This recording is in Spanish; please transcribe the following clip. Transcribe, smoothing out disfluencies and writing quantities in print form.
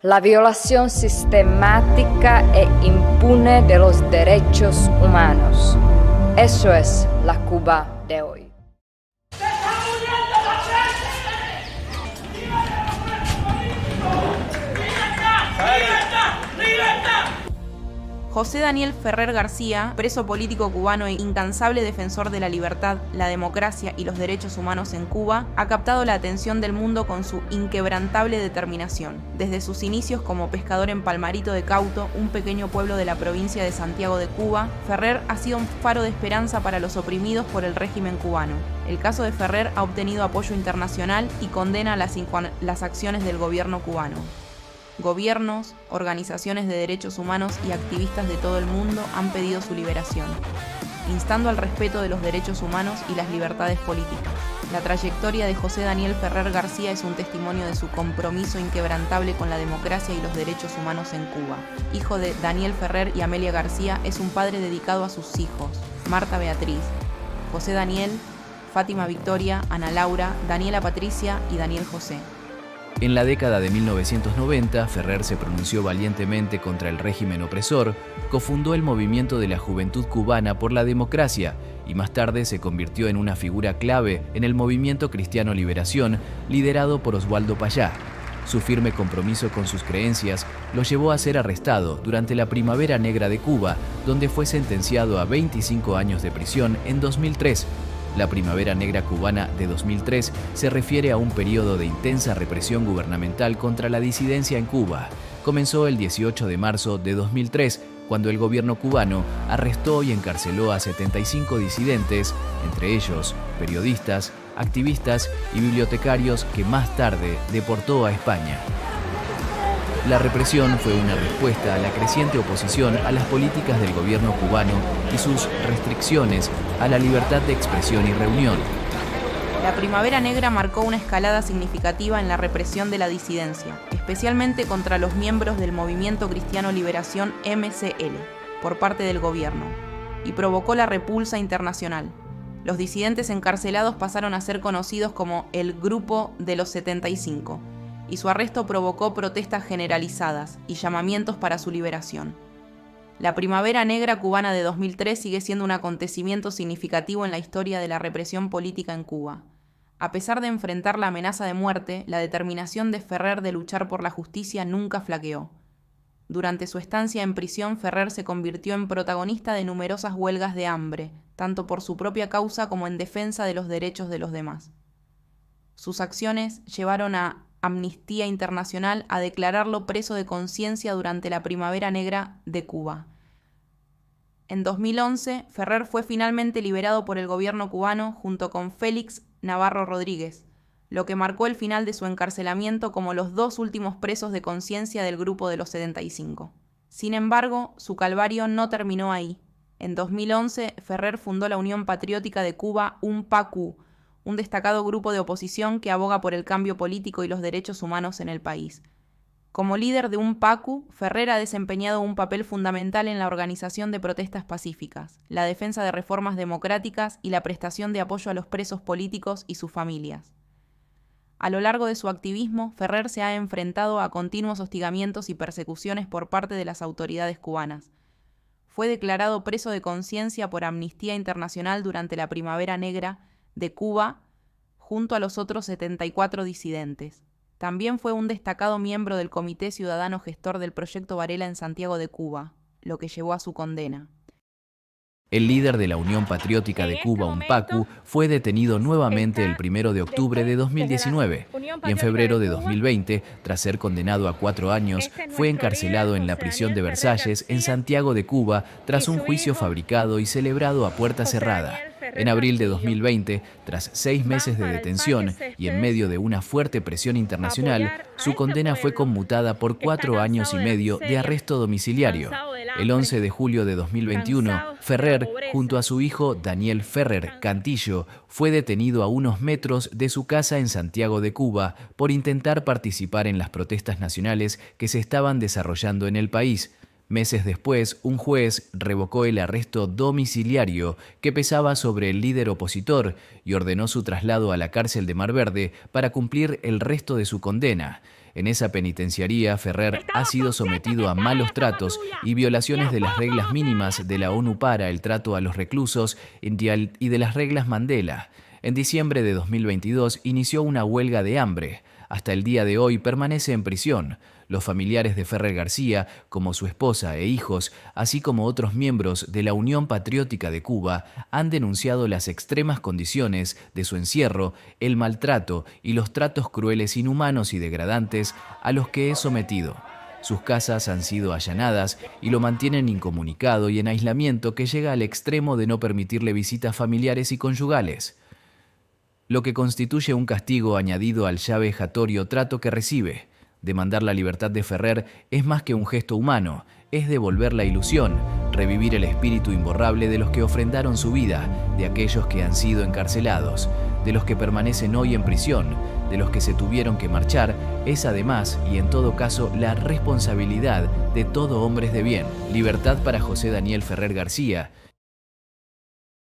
la violación sistemática e impune de los derechos humanos. Eso es la Cuba de hoy. José Daniel Ferrer García, preso político cubano e incansable defensor de la libertad, la democracia y los derechos humanos en Cuba, ha captado la atención del mundo con su inquebrantable determinación. Desde sus inicios como pescador en Palmarito de Cauto, un pequeño pueblo de la provincia de Santiago de Cuba, Ferrer ha sido un faro de esperanza para los oprimidos por el régimen cubano. El caso de Ferrer ha obtenido apoyo internacional y condena las acciones del gobierno cubano. Gobiernos, organizaciones de derechos humanos y activistas de todo el mundo han pedido su liberación, instando al respeto de los derechos humanos y las libertades políticas. La trayectoria de José Daniel Ferrer García es un testimonio de su compromiso inquebrantable con la democracia y los derechos humanos en Cuba. Hijo de Daniel Ferrer y Amelia García, es un padre dedicado a sus hijos, Marta Beatriz, José Daniel, Fátima Victoria, Ana Laura, Daniela Patricia y Daniel José. En la década de 1990, Ferrer se pronunció valientemente contra el régimen opresor, cofundó el movimiento de la Juventud Cubana por la Democracia y más tarde se convirtió en una figura clave en el movimiento Cristiano Liberación, liderado por Oswaldo Payá. Su firme compromiso con sus creencias lo llevó a ser arrestado durante la Primavera Negra de Cuba, donde fue sentenciado a 25 años de prisión en 2003. La Primavera Negra cubana de 2003 se refiere a un periodo de intensa represión gubernamental contra la disidencia en Cuba. Comenzó el 18 de marzo de 2003, cuando el gobierno cubano arrestó y encarceló a 75 disidentes, entre ellos periodistas, activistas y bibliotecarios que más tarde deportó a España. La represión fue una respuesta a la creciente oposición a las políticas del gobierno cubano y sus restricciones a la libertad de expresión y reunión. La Primavera Negra marcó una escalada significativa en la represión de la disidencia, especialmente contra los miembros del Movimiento Cristiano Liberación MCL, por parte del gobierno, y provocó la repulsa internacional. Los disidentes encarcelados pasaron a ser conocidos como el Grupo de los 75, y su arresto provocó protestas generalizadas y llamamientos para su liberación. La Primavera Negra cubana de 2003 sigue siendo un acontecimiento significativo en la historia de la represión política en Cuba. A pesar de enfrentar la amenaza de muerte, la determinación de Ferrer de luchar por la justicia nunca flaqueó. Durante su estancia en prisión, Ferrer se convirtió en protagonista de numerosas huelgas de hambre, tanto por su propia causa como en defensa de los derechos de los demás. Sus acciones llevaron a Amnistía Internacional a declararlo preso de conciencia durante la Primavera Negra de Cuba. En 2011, Ferrer fue finalmente liberado por el gobierno cubano junto con Félix Navarro Rodríguez, lo que marcó el final de su encarcelamiento como los dos últimos presos de conciencia del Grupo de los 75. Sin embargo, su calvario no terminó ahí. En 2011, Ferrer fundó la Unión Patriótica de Cuba, UNPACU, un destacado grupo de oposición que aboga por el cambio político y los derechos humanos en el país. Como líder de UNPACU, Ferrer ha desempeñado un papel fundamental en la organización de protestas pacíficas, la defensa de reformas democráticas y la prestación de apoyo a los presos políticos y sus familias. A lo largo de su activismo, Ferrer se ha enfrentado a continuos hostigamientos y persecuciones por parte de las autoridades cubanas. Fue declarado preso de conciencia por Amnistía Internacional durante la Primavera Negra de Cuba, junto a los otros 74 disidentes. También fue un destacado miembro del Comité Ciudadano Gestor del Proyecto Varela en Santiago de Cuba, lo que llevó a su condena. El líder de la Unión Patriótica de Cuba, UNPACU, fue detenido nuevamente el 1 de octubre de 2019 y en febrero de 2020, tras ser condenado a 4 años, fue encarcelado en la prisión de Versalles en Santiago de Cuba tras un juicio fabricado y celebrado a puerta cerrada. En abril de 2020, tras 6 meses de detención y en medio de una fuerte presión internacional, su condena fue conmutada por 4 años y medio de arresto domiciliario. El 11 de julio de 2021, Ferrer, junto a su hijo Daniel Ferrer Cantillo, fue detenido a unos metros de su casa en Santiago de Cuba por intentar participar en las protestas nacionales que se estaban desarrollando en el país. Meses después, un juez revocó el arresto domiciliario que pesaba sobre el líder opositor y ordenó su traslado a la cárcel de Mar Verde para cumplir el resto de su condena. En esa penitenciaría, Ferrer ha sido sometido a malos tratos y violaciones de las reglas mínimas de la ONU para el trato a los reclusos y de las reglas Mandela. En diciembre de 2022 inició una huelga de hambre. Hasta el día de hoy permanece en prisión. Los familiares de Ferrer García, como su esposa e hijos, así como otros miembros de la Unión Patriótica de Cuba, han denunciado las extremas condiciones de su encierro, el maltrato y los tratos crueles, inhumanos y degradantes a los que es sometido. Sus casas han sido allanadas y lo mantienen incomunicado y en aislamiento que llega al extremo de no permitirle visitas familiares y conyugales, lo que constituye un castigo añadido al ya vejatorio trato que recibe. Demandar la libertad de Ferrer es más que un gesto humano, es devolver la ilusión, revivir el espíritu imborrable de los que ofrendaron su vida, de aquellos que han sido encarcelados, de los que permanecen hoy en prisión, de los que se tuvieron que marchar. Es además, y en todo caso, la responsabilidad de todo hombre de bien. Libertad para José Daniel Ferrer García,